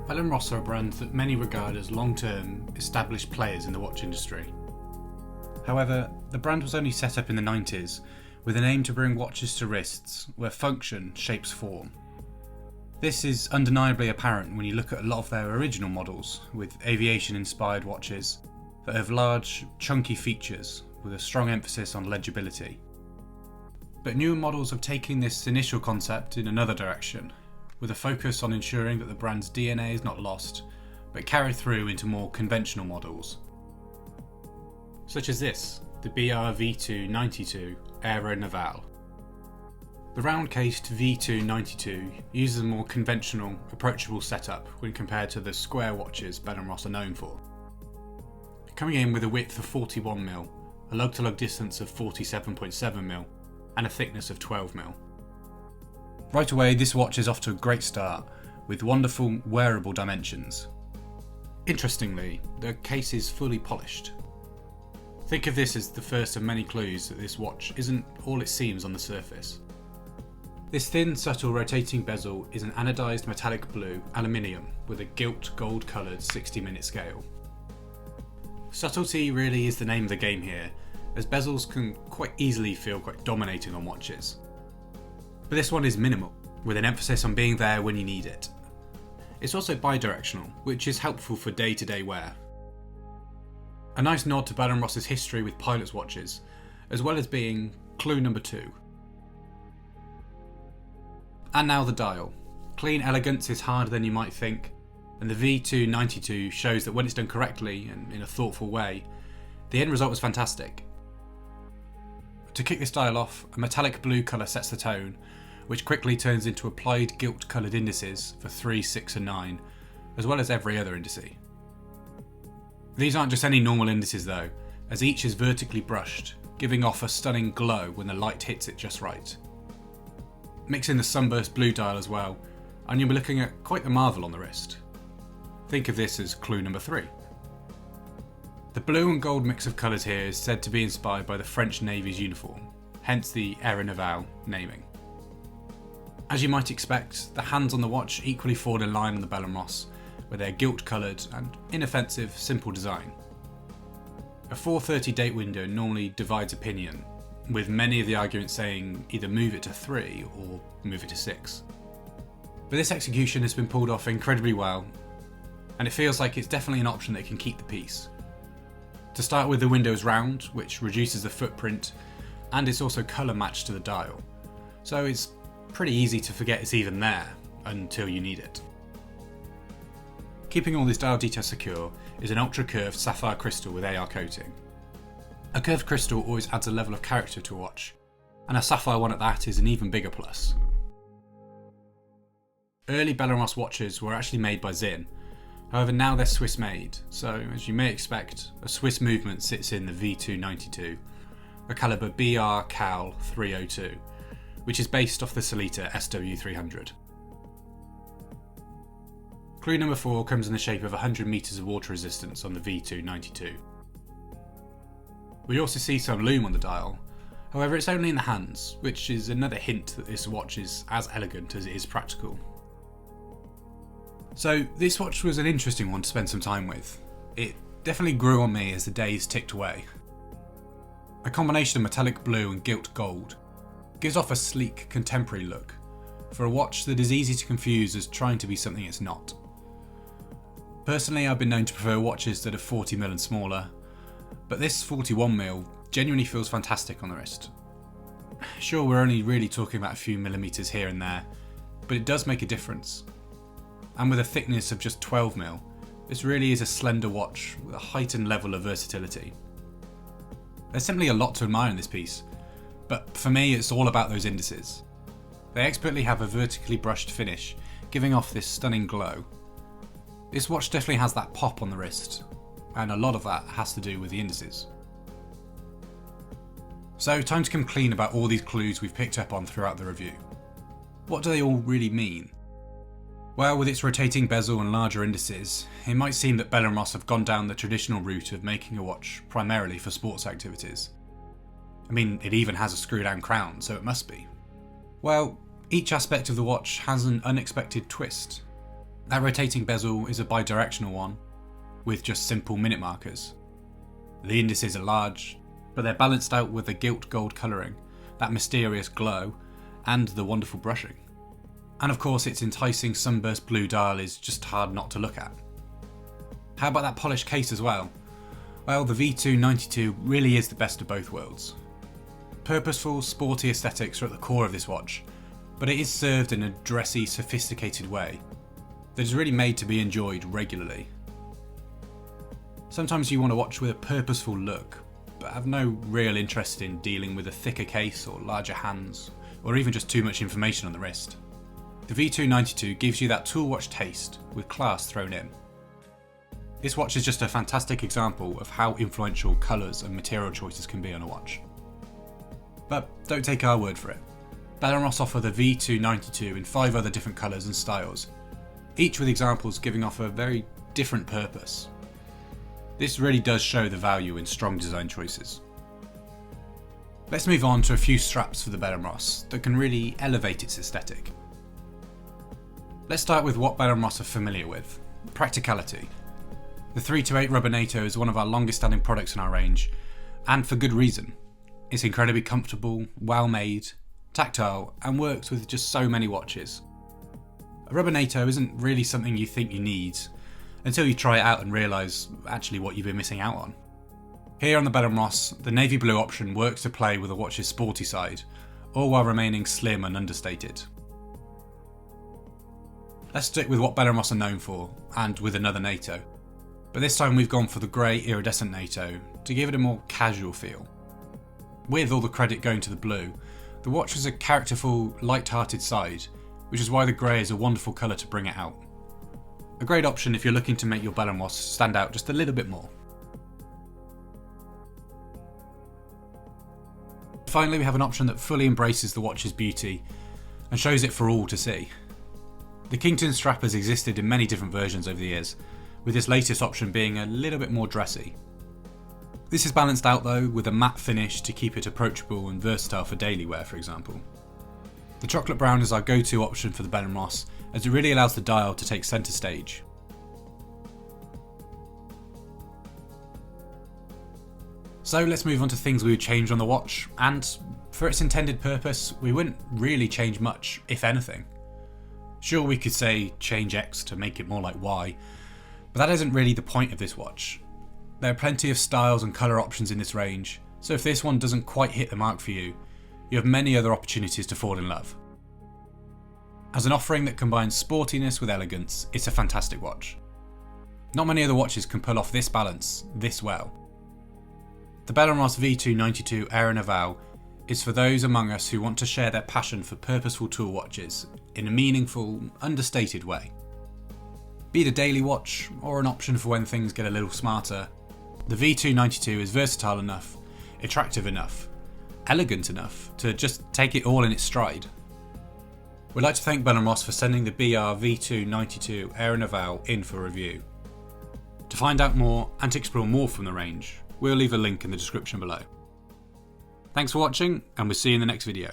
Bell & Ross are a brand that many regard as long-term, established players in the watch industry. However, the brand was only set up in the 90s with an aim to bring watches to wrists where function shapes form. This is undeniably apparent when you look at a lot of their original models, with aviation-inspired watches that have large, chunky features with a strong emphasis on legibility. But newer models have taken this initial concept in another direction, with a focus on ensuring that the brand's DNA is not lost, but carried through into more conventional models. Such as this, the BR V2-92 Aeronavale. The round-cased V2-92 uses a more conventional, approachable setup when compared to the square watches Bell & Ross are known for. Coming in with a width of 41mm, a lug-to-lug distance of 47.7mm, and a thickness of 12mm. Right away, this watch is off to a great start, with wonderful wearable dimensions. Interestingly, the case is fully polished. Think of this as the first of many clues that this watch isn't all it seems on the surface. This thin, subtle rotating bezel is an anodised metallic blue aluminium with a gilt gold-coloured 60-minute scale. Subtlety really is the name of the game here, as bezels can quite easily feel quite dominating on watches. But this one is minimal, with an emphasis on being there when you need it. It's also bidirectional, which is helpful for day-to-day wear. A nice nod to Bell & Ross's history with pilots' watches, as well as being clue number 2. And now the dial. Clean elegance is harder than you might think, and the V2-92 shows that when it's done correctly and in a thoughtful way, the end result is fantastic. To kick this dial off, a metallic blue colour sets the tone, which quickly turns into applied gilt coloured indices for 3, 6 and 9, as well as every other indice. These aren't just any normal indices though, as each is vertically brushed, giving off a stunning glow when the light hits it just right. Mix in the sunburst blue dial as well, and you'll be looking at quite the marvel on the wrist. Think of this as clue number 3. The blue and gold mix of colours here is said to be inspired by the French Navy's uniform, hence the Herringbone naming. As you might expect, the hands on the watch equally fall in line on the Bell & Ross, with their gilt-coloured and inoffensive, simple design. A 4:30 date window normally divides opinion, with many of the arguments saying either move it to 3 or move it to 6. But this execution has been pulled off incredibly well, and it feels like it's definitely an option that can keep the peace. To start with, the window is round, which reduces the footprint, and it's also colour matched to the dial, so it's pretty easy to forget it's even there until you need it. Keeping all this dial detail secure is an ultra-curved sapphire crystal with AR coating. A curved crystal always adds a level of character to a watch, and a sapphire one at that is an even bigger plus. Early Bell & Ross watches were actually made by Zinn, however now they're Swiss made, so as you may expect, a Swiss movement sits in the V2-92, a calibre BR Cal 302, which is based off the Sellita SW300. Clue number 4 comes in the shape of 100 metres of water resistance on the V2-92. We also see some lume on the dial, however it's only in the hands, which is another hint that this watch is as elegant as it is practical. So this watch was an interesting one to spend some time with. It definitely grew on me as the days ticked away. A combination of metallic blue and gilt gold gives off a sleek, contemporary look for a watch that is easy to confuse as trying to be something it's not. Personally, I've been known to prefer watches that are 40mm and smaller, but this 41mm genuinely feels fantastic on the wrist. Sure, we're only really talking about a few millimetres here and there, but it does make a difference. And with a thickness of just 12mm, this really is a slender watch with a heightened level of versatility. There's simply a lot to admire in this piece, but for me it's all about those indices. They expertly have a vertically brushed finish, giving off this stunning glow. This watch definitely has that pop on the wrist, and a lot of that has to do with the indices. So time to come clean about all these clues we've picked up on throughout the review. What do they all really mean? Well, with its rotating bezel and larger indices, it might seem that Bell & Ross have gone down the traditional route of making a watch primarily for sports activities. I mean, it even has a screw-down crown, so it must be. Well, each aspect of the watch has an unexpected twist. That rotating bezel is a bidirectional one, with just simple minute markers. The indices are large, but they're balanced out with the gilt gold colouring, that mysterious glow, and the wonderful brushing. And of course its enticing sunburst blue dial is just hard not to look at. How about that polished case as well? Well, the V2-92 really is the best of both worlds. Purposeful, sporty aesthetics are at the core of this watch, but it is served in a dressy, sophisticated way that is really made to be enjoyed regularly. Sometimes you want a watch with a purposeful look, but have no real interest in dealing with a thicker case or larger hands, or even just too much information on the wrist. The V2-92 gives you that tool watch taste, with class thrown in. This watch is just a fantastic example of how influential colours and material choices can be on a watch. But don't take our word for it. Bell & Ross offer the V2-92 in 5 other different colours and styles, each with examples giving off a very different purpose. This really does show the value in strong design choices. Let's move on to a few straps for the Bell & Ross that can really elevate its aesthetic. Let's start with what Bell & Ross are familiar with: practicality. The 328 rubber NATO is one of our longest standing products in our range, and for good reason. It's incredibly comfortable, well made, tactile, and works with just so many watches. A rubber NATO isn't really something you think you need until you try it out and realise actually what you've been missing out on. Here on the Bell & Ross, the navy blue option works to play with the watch's sporty side, all while remaining slim and understated. Let's stick with what Bell & Ross are known for, and with another NATO. But this time we've gone for the grey iridescent NATO to give it a more casual feel. With all the credit going to the blue, the watch has a characterful, light-hearted side, which is why the grey is a wonderful colour to bring it out. A great option if you're looking to make your Bell & Ross stand out just a little bit more. Finally, we have an option that fully embraces the watch's beauty and shows it for all to see. The Kington strap has existed in many different versions over the years, with this latest option being a little bit more dressy. This is balanced out though with a matte finish to keep it approachable and versatile for daily wear, for example. The chocolate brown is our go-to option for the Bell & Ross, as it really allows the dial to take centre stage. So let's move on to things we would change on the watch, and for its intended purpose, we wouldn't really change much, if anything. Sure, we could say change X to make it more like Y, but that isn't really the point of this watch. There are plenty of styles and colour options in this range, so if this one doesn't quite hit the mark for you, you have many other opportunities to fall in love. As an offering that combines sportiness with elegance, it's a fantastic watch. Not many other watches can pull off this balance this well. The Bell & Ross V2-92 Aeronavale is for those among us who want to share their passion for purposeful tool watches in a meaningful, understated way. Be it a daily watch or an option for when things get a little smarter, the V2-92 is versatile enough, attractive enough, elegant enough to just take it all in its stride. We'd like to thank Bell & Ross for sending the BR V2-92 Aeronavale in for review. To find out more and to explore more from the range, we'll leave a link in the description below. Thanks for watching, and we'll see you in the next video.